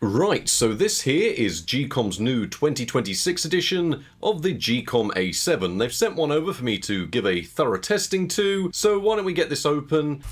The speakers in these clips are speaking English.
Right, so this here is GEEKOM's new 2026 edition of the GEEKOM A7. They've sent one over for me to give a thorough testing to, so why don't we get this open.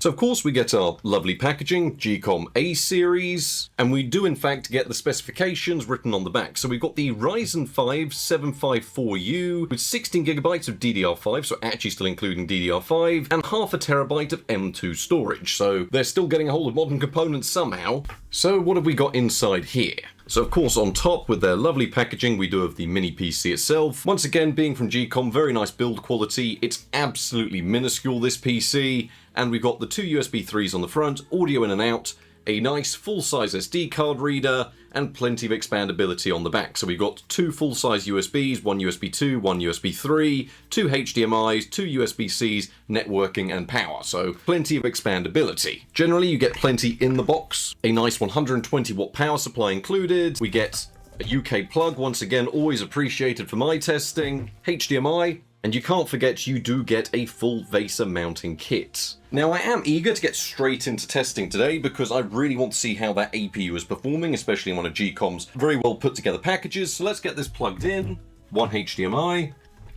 So of course we get our lovely packaging, GEEKOM A series, and we do in fact get the specifications written on the back. So we've got the Ryzen 5 754U with 16GB of DDR5, so actually still including DDR5, and half a terabyte of M2 storage. So they're still getting a hold of modern components somehow. So what have we got inside here? So of course on top with their lovely packaging we do have the mini PC itself. Once again, being from GEEKOM, very nice build quality. It's absolutely minuscule, this PC, and we've got the two USB 3s on the front, audio in and out, a nice full-size SD card reader, and plenty of expandability on the back. So we've got two full-size USBs, one USB 2, one USB 3, two HDMIs, two USB-Cs, networking and power, so plenty of expandability. Generally you get plenty in the box, a nice 120 watt power supply included, we get a UK plug, once again always appreciated for my testing, HDMI, and you can't forget you do get a full VESA mounting kit. Now I am eager to get straight into testing today because I really want to see how that APU is performing, especially in one of GEEKOM's very well put together packages. So let's get this plugged in, one HDMI,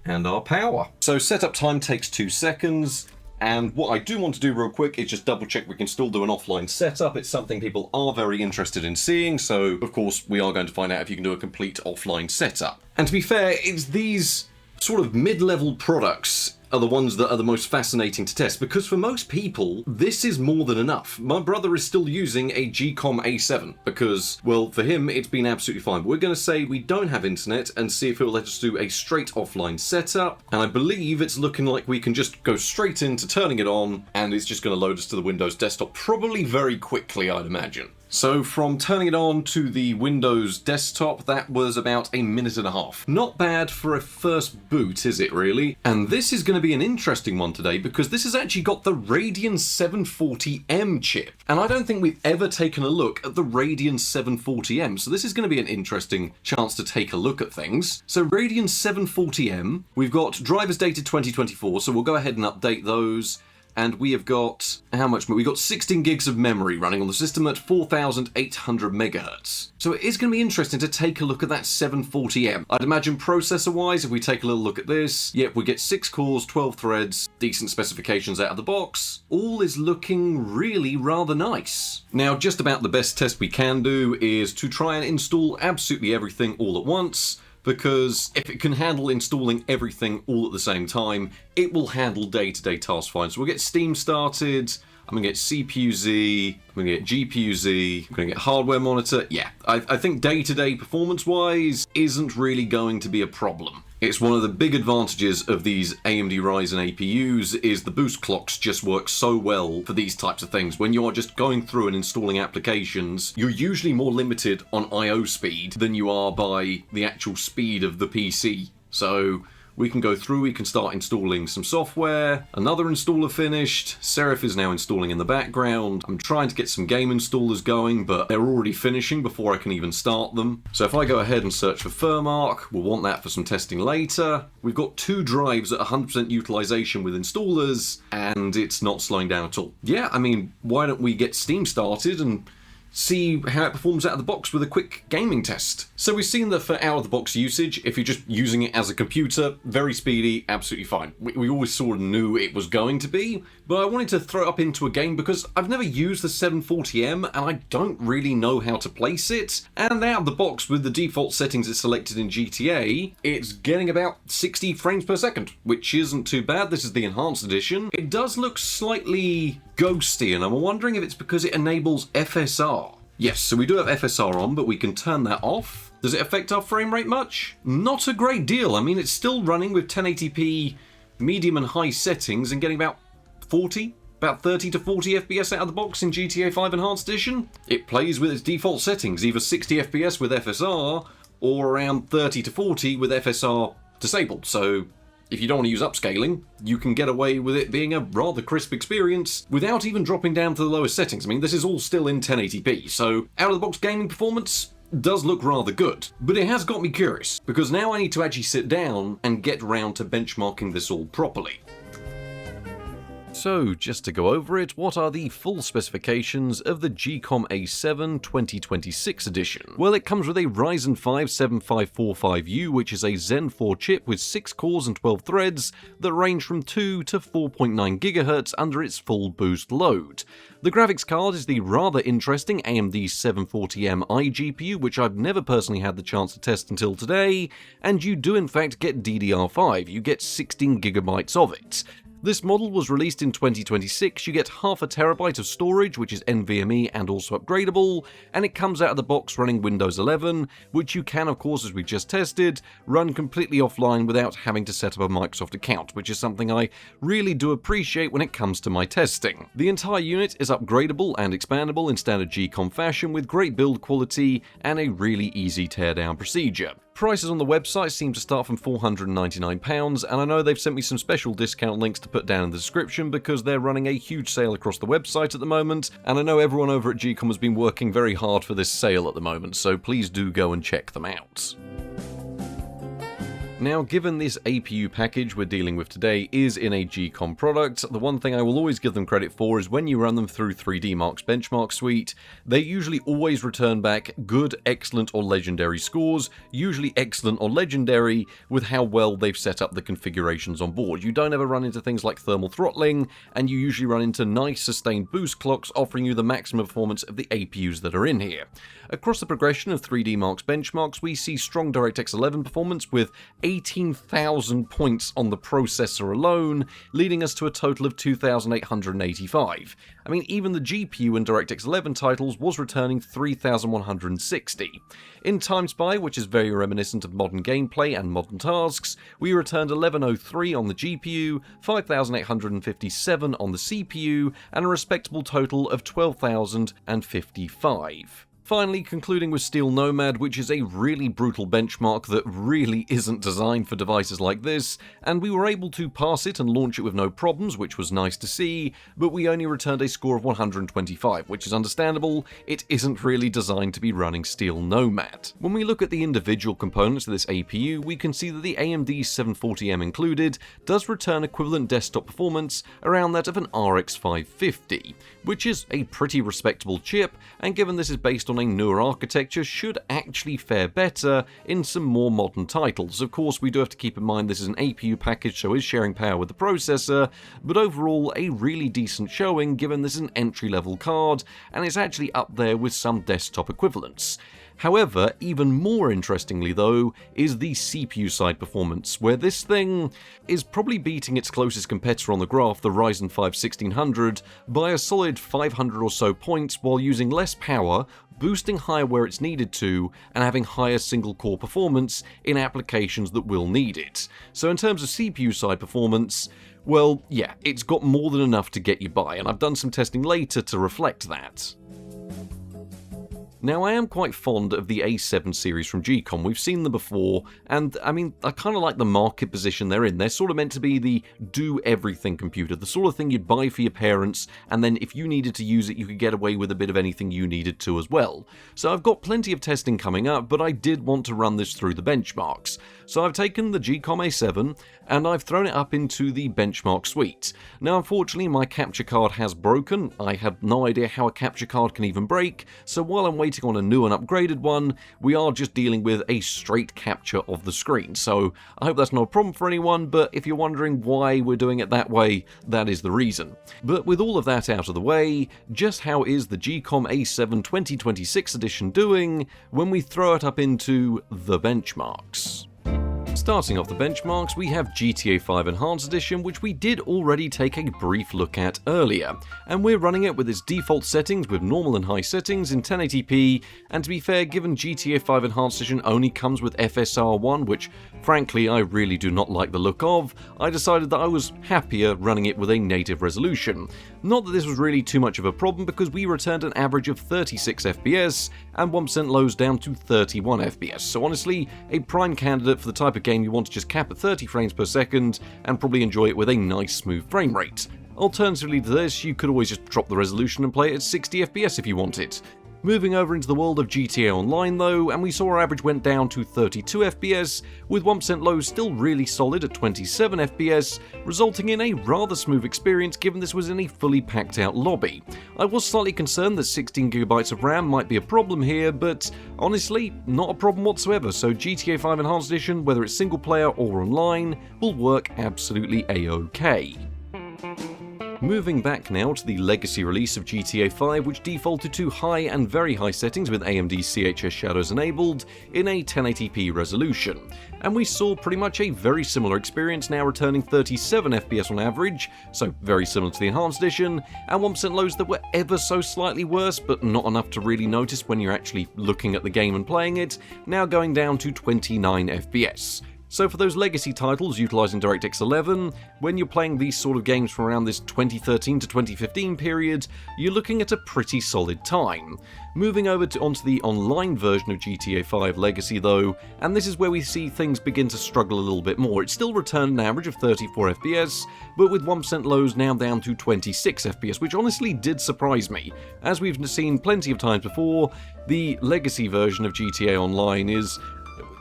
and our power. So setup time takes 2 seconds. And what I do want to do real quick is just double check we can still do an offline setup. It's something people are very interested in seeing, so of course we are going to find out if you can do a complete offline setup. And to be fair, it's these sort of mid-level products are the ones that are the most fascinating to test, because for most people this is more than enough. My brother is still using a GEEKOM A7 because, well, for him it's been absolutely fine. But we're going to say we don't have internet and see if it will let us do a straight offline setup, and I believe it's looking like we can just go straight into turning it on and it's just going to load us to the Windows desktop probably very quickly, I'd imagine. So from turning it on to the Windows desktop, that was about a minute and a half. Not bad for a first boot, is it really? And this is going to be an interesting one today because this has actually got the Radeon 740M chip. And I don't think we've ever taken a look at the Radeon 740M, so this is going to be an interesting chance to take a look at things. So Radeon 740M, we've got drivers dated 2024, so we'll go ahead and update those. And we have got, how much more? We've got 16 gigs of memory running on the system at 4,800 megahertz. So it is going to be interesting to take a look at that 740M. I'd imagine processor-wise, if we take a little look at this, yep, we get 6 cores, 12 threads, decent specifications out of the box. All is looking really rather nice. Now, just about the best test we can do is to try and install absolutely everything all at once, because if it can handle installing everything all at the same time, it will handle day-to-day tasks fine. So we'll get Steam started, I'm going to get CPU-Z, I'm going to get GPU-Z, I'm going to get hardware monitor. Yeah, I think day-to-day performance-wise isn't really going to be a problem. It's one of the big advantages of these AMD Ryzen APUs is the boost clocks just work so well for these types of things. When you are just going through and installing applications, you're usually more limited on I/O speed than you are by the actual speed of the PC. So we can go through, we can start installing some software, another installer finished, Serif is now installing in the background, I'm trying to get some game installers going, but they're already finishing before I can even start them. So if I go ahead and search for Firmark, we'll want that for some testing later. We've got 2 drives at 100% utilization with installers, and it's not slowing down at all. Yeah, I mean, why don't we get Steam started and see how it performs out of the box with a quick gaming test. So we've seen that for out-of-the-box usage, if you're just using it as a computer, very speedy, absolutely fine. We always sort of knew it was going to be, but I wanted to throw it up into a game because I've never used the 740M and I don't really know how to place it. And out of the box, with the default settings it's selected in GTA, it's getting about 60 frames per second, which isn't too bad. This is the enhanced edition. It does look slightly ghosty, and I'm wondering if it's because it enables FSR. Yes, so we do have FSR on, but we can turn that off. Does it affect our frame rate much? Not a great deal. I mean, it's still running with 1080p medium and high settings and getting about 30 to 40 FPS out of the box in GTA 5 Enhanced Edition. It plays with its default settings, either 60 FPS with FSR or around 30 to 40 with FSR disabled. So if you don't want to use upscaling, you can get away with it being a rather crisp experience without even dropping down to the lowest settings. I mean, this is all still in 1080p, so out-of-the-box gaming performance does look rather good. But it has got me curious, because now I need to actually sit down and get round to benchmarking this all properly. So, just to go over it, what are the full specifications of the GEEKOM A7 2026 edition? Well, it comes with a Ryzen 5 7545U, which is a Zen 4 chip with 6 cores and 12 threads that range from 2 to 4.9 GHz under its full boost load. The graphics card is the rather interesting AMD 740M iGPU, which I've never personally had the chance to test until today, and you do in fact get DDR5, you get 16GB of it. This model was released in 2026, you get half a terabyte of storage, which is NVMe and also upgradable, and it comes out of the box running Windows 11, which you can, of course, as we just tested, run completely offline without having to set up a Microsoft account, which is something I really do appreciate when it comes to my testing. The entire unit is upgradable and expandable in standard GEEKOM fashion with great build quality and a really easy teardown procedure. Prices on the website seem to start from £499, and I know they've sent me some special discount links to put down in the description because they're running a huge sale across the website at the moment, and I know everyone over at GEEKOM has been working very hard for this sale at the moment, so please do go and check them out. Now, given this APU package we're dealing with today is in a GEEKOM product, the one thing I will always give them credit for is when you run them through 3DMark's benchmark suite, they usually always return back good, excellent, or legendary scores, usually excellent or legendary, with how well they've set up the configurations on board. You don't ever run into things like thermal throttling, and you usually run into nice sustained boost clocks offering you the maximum performance of the APUs that are in here. Across the progression of 3DMark's benchmarks, we see strong DirectX 11 performance with 18,000 points on the processor alone, leading us to a total of 2,885. I mean, even the GPU in DirectX 11 titles was returning 3,160. In TimeSpy, which is very reminiscent of modern gameplay and modern tasks, we returned 1103 on the GPU, 5,857 on the CPU, and a respectable total of 12,055. Finally, concluding with Steel Nomad, which is a really brutal benchmark that really isn't designed for devices like this, and we were able to pass it and launch it with no problems, which was nice to see, but we only returned a score of 125, which is understandable, it isn't really designed to be running Steel Nomad. When we look at the individual components of this APU, we can see that the AMD 740M included does return equivalent desktop performance around that of an RX 550, which is a pretty respectable chip, and given this is based on a newer architecture, should actually fare better in some more modern titles. Of course, we do have to keep in mind this is an APU package, so is sharing power with the processor, but overall a really decent showing given this is an entry-level card, and it's actually up there with some desktop equivalents. However, even more interestingly though, is the CPU side performance, where this thing is probably beating its closest competitor on the graph, the Ryzen 5 1600, by a solid 500 or so points while using less power, boosting higher where it's needed to, and having higher single-core performance in applications that will need it. So in terms of CPU side performance, well, yeah, it's got more than enough to get you by, and I've done some testing later to reflect that. Now, I am quite fond of the A7 series from GEEKOM. We've seen them before, and I mean, I kind of like the market position they're in. They're sort of meant to be the do-everything computer, the sort of thing you'd buy for your parents, and then if you needed to use it, you could get away with a bit of anything you needed to as well. So I've got plenty of testing coming up, but I did want to run this through the benchmarks. So I've taken the GEEKOM A7, and I've thrown it up into the benchmark suite. Now, unfortunately, my capture card has broken. I have no idea how a capture card can even break, so while I'm waiting on a new and upgraded one, we are just dealing with a straight capture of the screen. So I hope that's not a problem for anyone, but if you're wondering why we're doing it that way, that is the reason. But with all of that out of the way, just how is the GEEKOM A7 2026 edition doing when we throw it up into the benchmarks? Starting off the benchmarks, we have GTA 5 Enhanced Edition, which we did already take a brief look at earlier, and we're running it with its default settings with normal and high settings in 1080p, and to be fair, given GTA 5 Enhanced Edition only comes with FSR1, which frankly I really do not like the look of, I decided that I was happier running it with a native resolution. Not that this was really too much of a problem because we returned an average of 36 FPS and 1% lows down to 31 FPS, so honestly, a prime candidate for the type of game you want to just cap at 30 frames per second and probably enjoy it with a nice smooth frame rate. Alternatively to this, you could always just drop the resolution and play it at 60 FPS if you wanted. Moving over into the world of GTA Online though, and we saw our average went down to 32 FPS, with 1% lows still really solid at 27 FPS, resulting in a rather smooth experience given this was in a fully packed out lobby. I was slightly concerned that 16GB of RAM might be a problem here, but honestly, not a problem whatsoever, so GTA 5 Enhanced Edition, whether it's single player or online, will work absolutely a-okay. Moving back now to the legacy release of GTA 5, which defaulted to high and very high settings with AMD CHS shadows enabled in a 1080p resolution. And we saw pretty much a very similar experience, now returning 37 FPS on average, so very similar to the Enhanced Edition, and 1% lows that were ever so slightly worse, but not enough to really notice when you're actually looking at the game and playing it, now going down to 29 FPS. So for those legacy titles utilising DirectX 11, when you're playing these sort of games from around this 2013 to 2015 period, you're looking at a pretty solid time. Moving over onto the online version of GTA 5 Legacy though, and this is where we see things begin to struggle a little bit more. It still returned an average of 34 FPS, but with 1% lows now down to 26 FPS, which honestly did surprise me. As we've seen plenty of times before, the Legacy version of GTA Online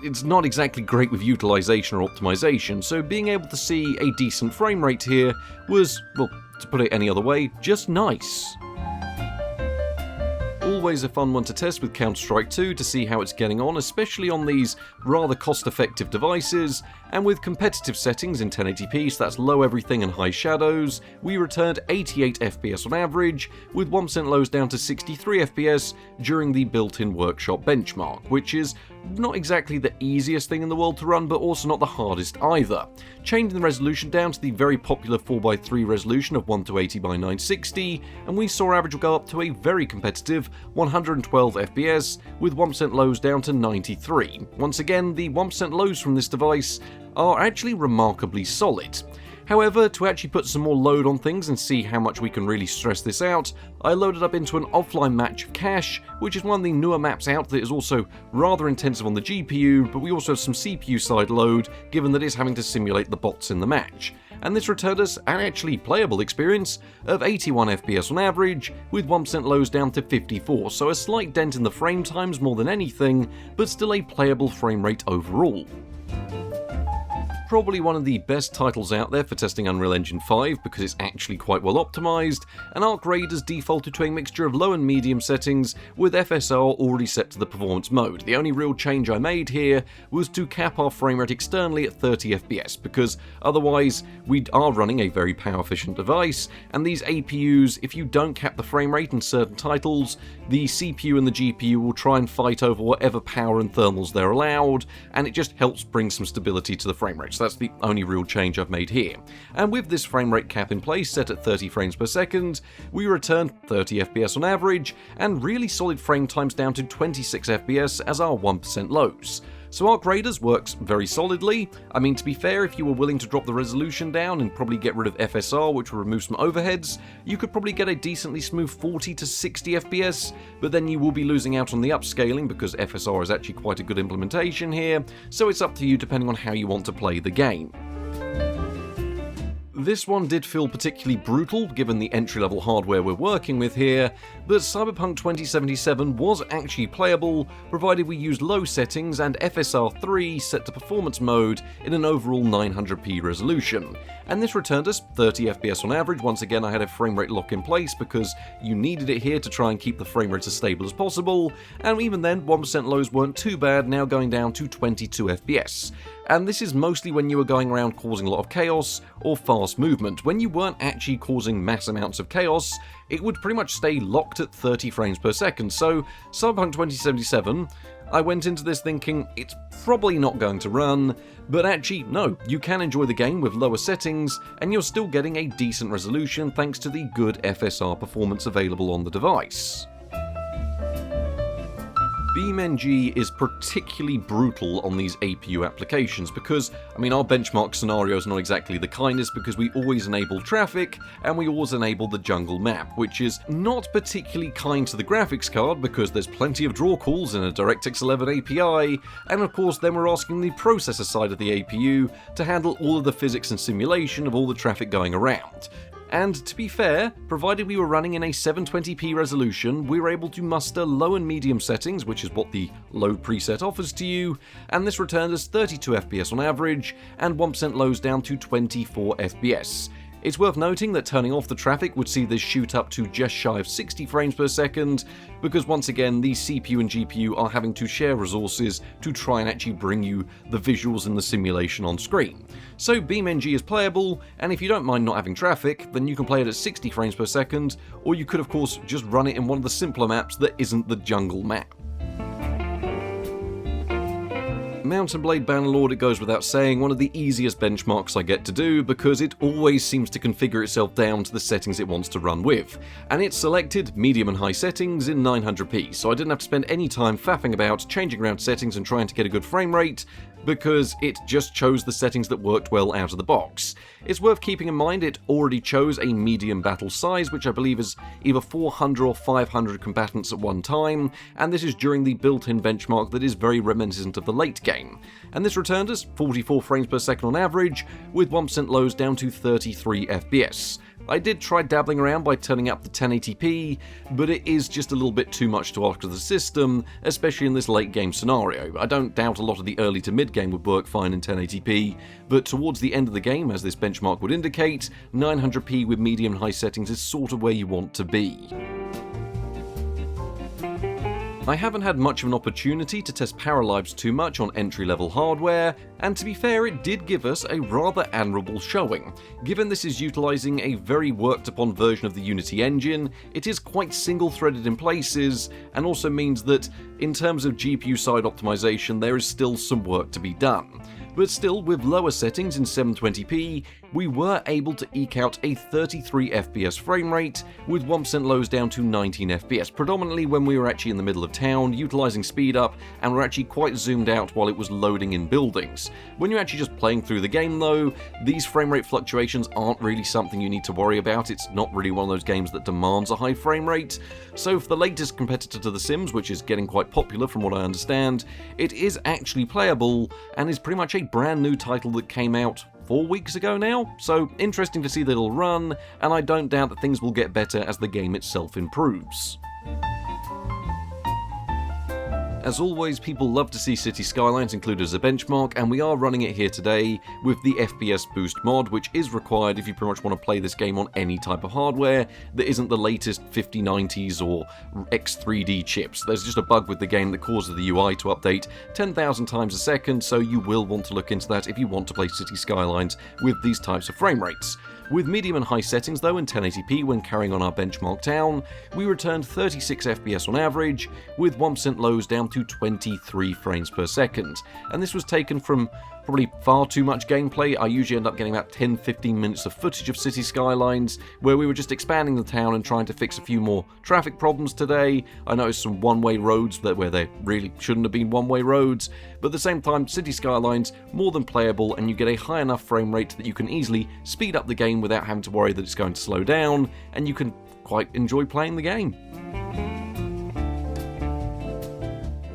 it's not exactly great with utilization or optimization, so being able to see a decent frame rate here was, well, to put it any other way, just nice. Always a fun one to test with Counter-Strike 2 to see how it's getting on, especially on these rather cost-effective devices, and with competitive settings in 1080p, so that's low everything and high shadows, we returned 88 FPS on average, with 1% lows down to 63 FPS during the built-in workshop benchmark, which is not exactly the easiest thing in the world to run, but also not the hardest either. Changing the resolution down to the very popular 4x3 resolution of 1280x960, and we saw our average go up to a very competitive 112 FPS, with 1% lows down to 93. Once again, the 1% lows from this device are actually remarkably solid. However, to actually put some more load on things and see how much we can really stress this out, I loaded up into an offline match of Cache, which is one of the newer maps out that is also rather intensive on the GPU, but we also have some CPU side load, given that it's having to simulate the bots in the match. And this returned us an actually playable experience of 81 FPS on average, with 1% lows down to 54, so a slight dent in the frame times more than anything, but still a playable frame rate overall. Probably one of the best titles out there for testing Unreal Engine 5 because it's actually quite well optimised, and Arc Raiders defaulted to a mixture of low and medium settings with FSR already set to the performance mode. The only real change I made here was to cap our frame rate externally at 30 FPS, because otherwise we are running a very power efficient device, and these APUs, if you don't cap the frame rate in certain titles, the CPU and the GPU will try and fight over whatever power and thermals they're allowed, and it just helps bring some stability to the frame rate. So that's the only real change I've made here. And with this frame rate cap in place set at 30 frames per second, we returned 30 FPS on average, and really solid frame times down to 26 FPS as our 1% lows. So Arc Raiders works very solidly. I mean, to be fair, if you were willing to drop the resolution down and probably get rid of FSR, which will remove some overheads, you could probably get a decently smooth 40 to 60 FPS, but then you will be losing out on the upscaling because FSR is actually quite a good implementation here, so it's up to you depending on how you want to play the game. This one did feel particularly brutal given the entry-level hardware we're working with here, but Cyberpunk 2077 was actually playable provided we used low settings and FSR 3 set to performance mode in an overall 900p resolution. And this returned us 30 FPS on average. Once again, I had a frame rate lock in place because you needed it here to try and keep the frame rate as stable as possible, and even then 1% lows weren't too bad, now going down to 22 FPS. And this is mostly when you were going around causing a lot of chaos or fast movement. When you weren't actually causing mass amounts of chaos, it would pretty much stay locked at 30 frames per second. So Cyberpunk 2077, I went into this thinking it's probably not going to run, but actually no, you can enjoy the game with lower settings and you're still getting a decent resolution thanks to the good FSR performance available on the device. BeamNG is particularly brutal on these APU applications because, I mean, our benchmark scenario is not exactly the kindest because we always enable traffic and we always enable the jungle map, which is not particularly kind to the graphics card because there's plenty of draw calls in a DirectX 11 API, and of course then we're asking the processor side of the APU to handle all of the physics and simulation of all the traffic going around. And to be fair, provided we were running in a 720p resolution, we were able to muster low and medium settings, which is what the low preset offers to you, and this returned us 32 FPS on average, and 1% lows down to 24 FPS. It's worth noting that turning off the traffic would see this shoot up to just shy of 60 frames per second, because once again the CPU and GPU are having to share resources to try and actually bring you the visuals in the simulation on screen. So BeamNG is playable, and if you don't mind not having traffic, then you can play it at 60 frames per second, or you could of course just run it in one of the simpler maps that isn't the jungle map. M&B Bannerlord, it goes without saying, one of the easiest benchmarks I get to do because it always seems to configure itself down to the settings it wants to run with. And it selected medium and high settings in 900p, so I didn't have to spend any time faffing about changing around settings and trying to get a good frame rate, because it just chose the settings that worked well out of the box. It's worth keeping in mind it already chose a medium battle size, which I believe is either 400 or 500 combatants at one time, and this is during the built-in benchmark that is very reminiscent of the late game. And this returned us 44 frames per second on average, with 1% lows down to 33 FPS. I did try dabbling around by turning up the 1080p, but it is just a little bit too much to ask of the system, especially in this late game scenario. I don't doubt a lot of the early to mid game would work fine in 1080p, but towards the end of the game, as this benchmark would indicate, 900p with medium and high settings is sort of where you want to be. I haven't had much of an opportunity to test Paralives too much on entry-level hardware, and to be fair, it did give us a rather admirable showing. Given this is utilising a very worked-upon version of the Unity engine, it is quite single-threaded in places, and also means that, in terms of GPU side optimization, there is still some work to be done. But still, with lower settings in 720p, we were able to eke out a 33 FPS frame rate, with 1% lows down to 19 FPS, predominantly when we were actually in the middle of town, utilising speed up, and were actually quite zoomed out while it was loading in buildings. When you're actually just playing through the game though, these frame rate fluctuations aren't really something you need to worry about. It's not really one of those games that demands a high frame rate. So for the latest competitor to The Sims, which is getting quite popular from what I understand, it is actually playable, and is pretty much a brand new title that came out 4 weeks ago now, so interesting to see that it'll run, and I don't doubt that things will get better as the game itself improves. As always, people love to see City Skylines included as a benchmark, and we are running it here today with the FPS Boost mod, which is required if you pretty much want to play this game on any type of hardware that isn't the latest 5090s or X3D chips. There's just a bug with the game that causes the UI to update 10,000 times a second, so you will want to look into that if you want to play City Skylines with these types of frame rates. With medium and high settings though in 1080p when carrying on our benchmark town, we returned 36 FPS on average, with 1% lows down to 23 frames per second. And this was taken from probably far too much gameplay. I usually end up getting about 10-15 minutes of footage of City Skylines, where we were just expanding the town and trying to fix a few more traffic problems today. I noticed some one-way roads where there really shouldn't have been one-way roads, but at the same time, City Skylines more than playable, and you get a high enough frame rate that you can easily speed up the game without having to worry that it's going to slow down, and you can quite enjoy playing the game.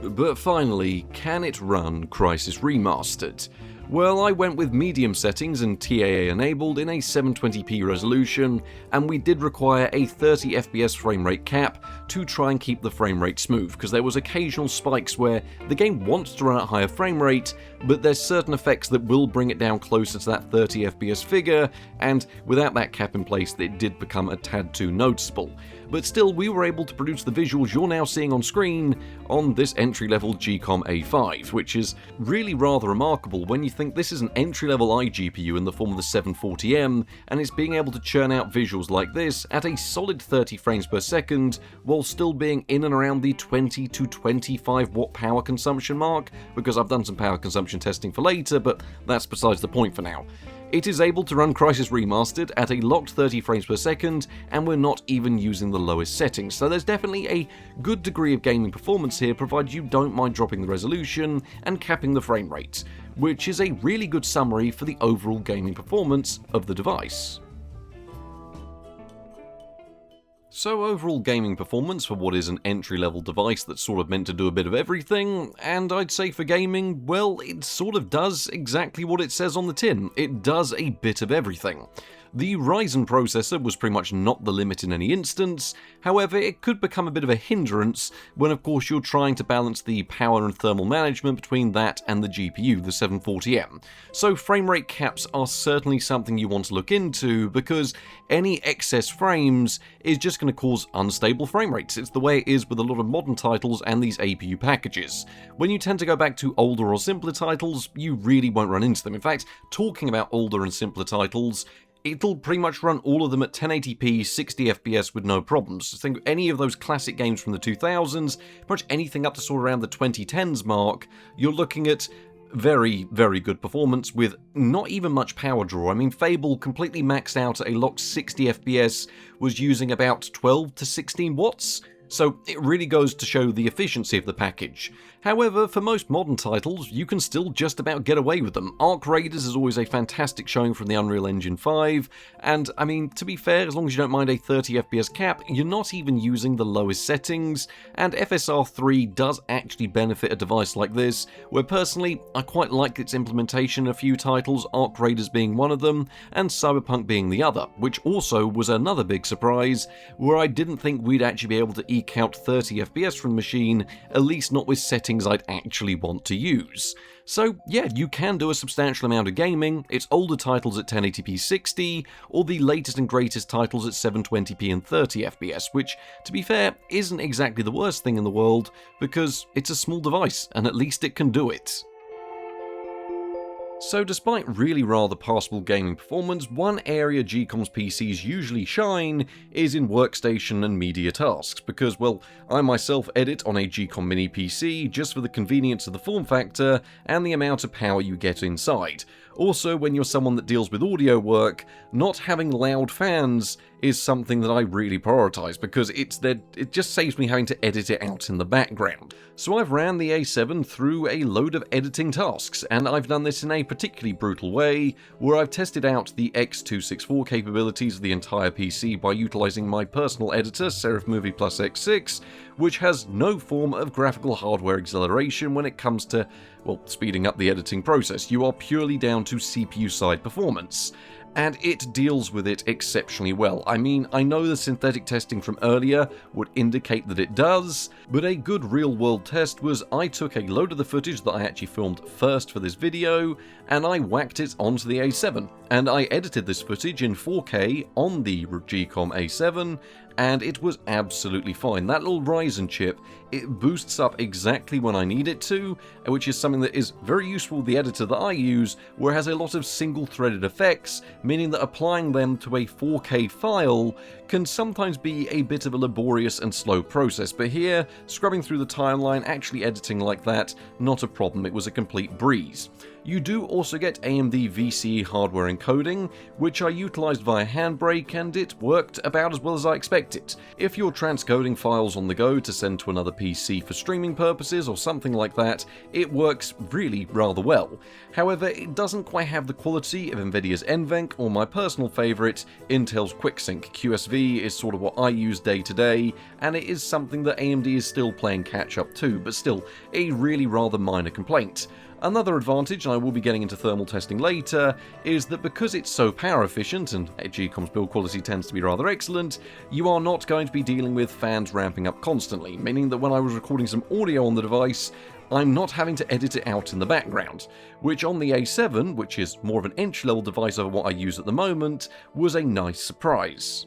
But finally, can it run Crysis Remastered? Well, I went with medium settings and TAA enabled in a 720p resolution, and we did require a 30 FPS frame rate cap to try and keep the frame rate smooth, because there was occasional spikes where the game wants to run at higher frame rate, but there's certain effects that will bring it down closer to that 30 FPS figure, and without that cap in place, it did become a tad too noticeable. But still, we were able to produce the visuals you're now seeing on screen on this entry-level GEEKOM A7, which is really rather remarkable when you think this is an entry-level iGPU in the form of the 740M, and it's being able to churn out visuals like this at a solid 30 frames per second, while still being in and around the 20 to 25 watt power consumption mark, because I've done some power consumption testing for later, but that's besides the point for now. It is able to run Crysis Remastered at a locked 30 frames per second, and we're not even using the lowest settings, so there's definitely a good degree of gaming performance here, provided you don't mind dropping the resolution and capping the frame rate, which is a really good summary for the overall gaming performance of the device. So overall gaming performance for what is an entry-level device that's sort of meant to do a bit of everything, and I'd say for gaming, well, it sort of does exactly what it says on the tin. It does a bit of everything. The Ryzen processor was pretty much not the limit in any instance, however it could become a bit of a hindrance when of course you're trying to balance the power and thermal management between that and the GPU, the 740M. So frame rate caps are certainly something you want to look into, because any excess frames is just going to cause unstable frame rates. It's the way it is with a lot of modern titles and these APU packages. When you tend to go back to older or simpler titles, you really won't run into them. In fact, talking about older and simpler titles, it'll pretty much run all of them at 1080p, 60 FPS with no problems. So think any of those classic games from the 2000s, pretty much anything up to sort of around the 2010s mark, you're looking at very, very good performance with not even much power draw. I mean, Fable completely maxed out at a locked 60 FPS was using about 12 to 16 watts. So it really goes to show the efficiency of the package. However, for most modern titles, you can still just about get away with them. Arc Raiders is always a fantastic showing from the Unreal Engine 5, and I mean, to be fair, as long as you don't mind a 30 FPS cap, you're not even using the lowest settings, and FSR 3 does actually benefit a device like this, where personally, I quite like its implementation in a few titles, Arc Raiders being one of them, and Cyberpunk being the other, which also was another big surprise, where I didn't think we'd actually be able to eke out 30 FPS from the machine, at least not with settings I'd actually want to use. So yeah, you can do a substantial amount of gaming. It's older titles at 1080p 60, or the latest and greatest titles at 720p and 30 FPS, which, to be fair, isn't exactly the worst thing in the world, because it's a small device, and at least it can do it. So despite really rather passable gaming performance, one area GEEKOM's PCs usually shine is in workstation and media tasks, because, well, I myself edit on a GEEKOM mini PC just for the convenience of the form factor and the amount of power you get inside. Also, when you're someone that deals with audio work, not having loud fans is something that I really prioritize, because it just saves me having to edit it out in the background. So I've ran the A7 through a load of editing tasks, and I've done this in a particularly brutal way, where I've tested out the X264 capabilities of the entire PC by utilizing my personal editor, Serif Movie Plus X6, which has no form of graphical hardware acceleration when it comes to, well, speeding up the editing process. You are purely down to CPU side performance, and it deals with it exceptionally well. I mean, I know the synthetic testing from earlier would indicate that it does, but a good real-world test was I took a load of the footage that I actually filmed first for this video, and I whacked it onto the A7, and I edited this footage in 4K on the GEEKOM A7, and it was absolutely fine. That little Ryzen chip, it boosts up exactly when I need it to, which is something that is very useful with the editor that I use, where it has a lot of single-threaded effects, meaning that applying them to a 4K file can sometimes be a bit of a laborious and slow process, but here, scrubbing through the timeline, actually editing like that, not a problem, it was a complete breeze. You do also get AMD VCE hardware encoding, which I utilised via Handbrake, and it worked about as well as I expected. If you're transcoding files on the go to send to another PC for streaming purposes or something like that, it works really rather well. However, it doesn't quite have the quality of Nvidia's NVENC or my personal favourite, Intel's QuickSync. QSV is sort of what I use day to day, and it is something that AMD is still playing catch up to, but still a really rather minor complaint. Another advantage, and I will be getting into thermal testing later, is that because it's so power efficient, and GEEKOM's build quality tends to be rather excellent, you are not going to be dealing with fans ramping up constantly, meaning that when I was recording some audio on the device, I'm not having to edit it out in the background, which on the A7, which is more of an entry-level device over what I use at the moment, was a nice surprise.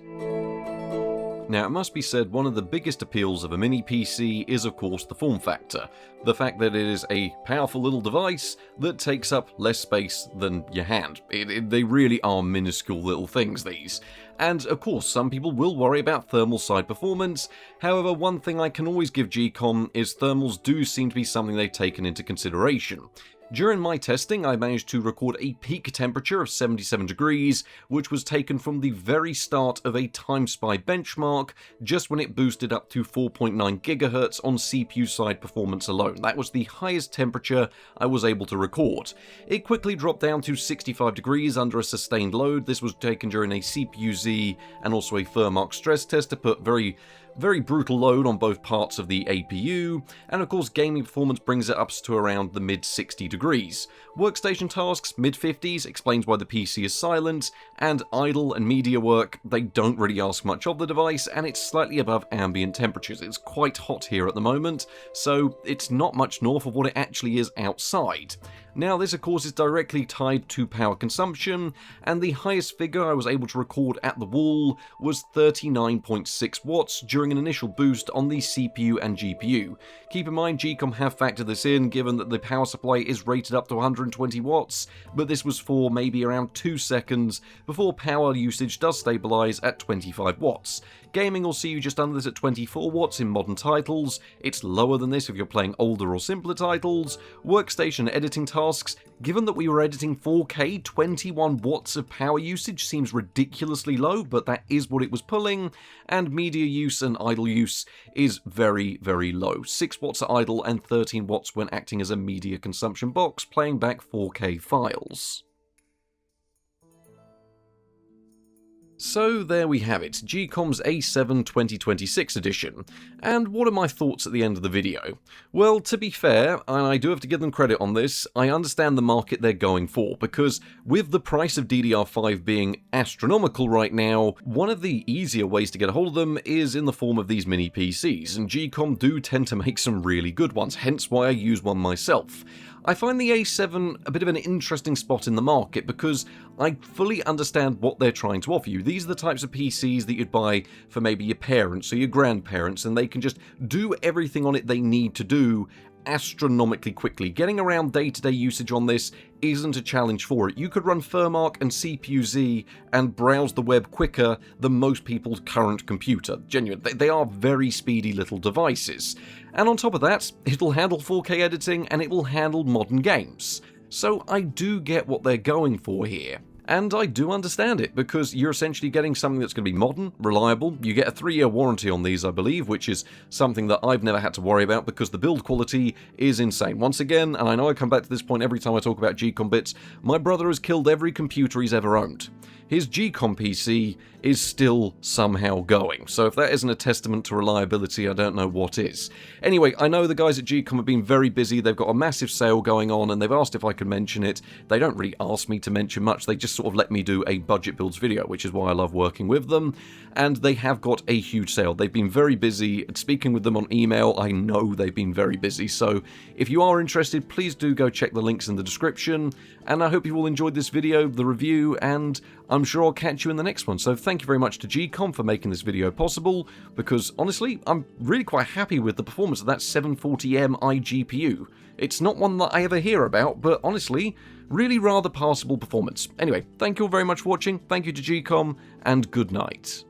Now, it must be said, one of the biggest appeals of a mini PC is, of course, the form factor. The fact that it is a powerful little device that takes up less space than your hand. They really are minuscule little things, these. And, of course, some people will worry about thermal side performance. However, one thing I can always give GEEKOM is thermals do seem to be something they've taken into consideration. During my testing, I managed to record a peak temperature of 77 degrees, which was taken from the very start of a TimeSpy benchmark, just when it boosted up to 4.9 GHz on CPU side performance alone. That was the highest temperature I was able to record. It quickly dropped down to 65 degrees under a sustained load. This was taken during a CPU-Z and also a Thermark stress test to put very very brutal load on both parts of the APU, and of course gaming performance brings it up to around the mid 60 degrees. Workstation tasks, mid 50s, explains why the PC is silent, and idle and media work, they don't really ask much of the device, and it's slightly above ambient temperatures. It's quite hot here at the moment, so it's not much north of what it actually is outside. Now this of course is directly tied to power consumption, and the highest figure I was able to record at the wall was 39.6 watts during an initial boost on the CPU and GPU. Keep in mind GEEKOM have factored this in given that the power supply is rated up to 120 watts, but this was for maybe around 2 seconds before power usage does stabilise at 25 watts. Gaming will see you just under this at 24 watts in modern titles, it's lower than this if you're playing older or simpler titles. Workstation editing tasks, given that we were editing 4K, 21 watts of power usage seems ridiculously low, but that is what it was pulling, and media use and idle use is very, very low. 6 watts at idle and 13 watts when acting as a media consumption box, playing back 4K files. So there we have it, GEEKOM's A7 2026 edition. And what are my thoughts at the end of the video? Well, to be fair, and I do have to give them credit on this, I understand the market they're going for, because with the price of DDR5 being astronomical right now, one of the easier ways to get a hold of them is in the form of these mini PCs, and GEEKOM do tend to make some really good ones, hence why I use one myself. I find the A7 a bit of an interesting spot in the market because I fully understand what they're trying to offer you. These are the types of PCs that you'd buy for maybe your parents or your grandparents, and they can just do everything on it they need to do astronomically quickly. Getting around day-to-day usage on this isn't a challenge for it. You could run Firmark and CPU-Z and browse the web quicker than most people's current computer. Genuinely, they are very speedy little devices. And on top of that, it'll handle 4K editing and it will handle modern games. So I do get what they're going for here. And I do understand it, because you're essentially getting something that's going to be modern, reliable. You get a 3-year warranty on these, I believe, which is something that I've never had to worry about because the build quality is insane. Once again, and I know I come back to this point every time I talk about GEEKOM bits, my brother has killed every computer he's ever owned. His GEEKOM PC is still somehow going, so if that isn't a testament to reliability, I don't know what is. Anyway, I know the guys at GEEKOM have been very busy, they've got a massive sale going on, and they've asked if I could mention it. They don't really ask me to mention much, they just sort of let me do a budget builds video, which is why I love working with them, and they have got a huge sale. They've been very busy. Speaking with them on email, I know they've been very busy, so if you are interested, please do go check the links in the description, and I hope you all enjoyed this video, the review, and I'm sure I'll catch you in the next one. So thank you very much to GEEKOM for making this video possible, because honestly, I'm really quite happy with the performance of that 740M iGPU. It's not one that I ever hear about, but honestly, really rather passable performance. Anyway, thank you all very much for watching, thank you to GEEKOM, and good night.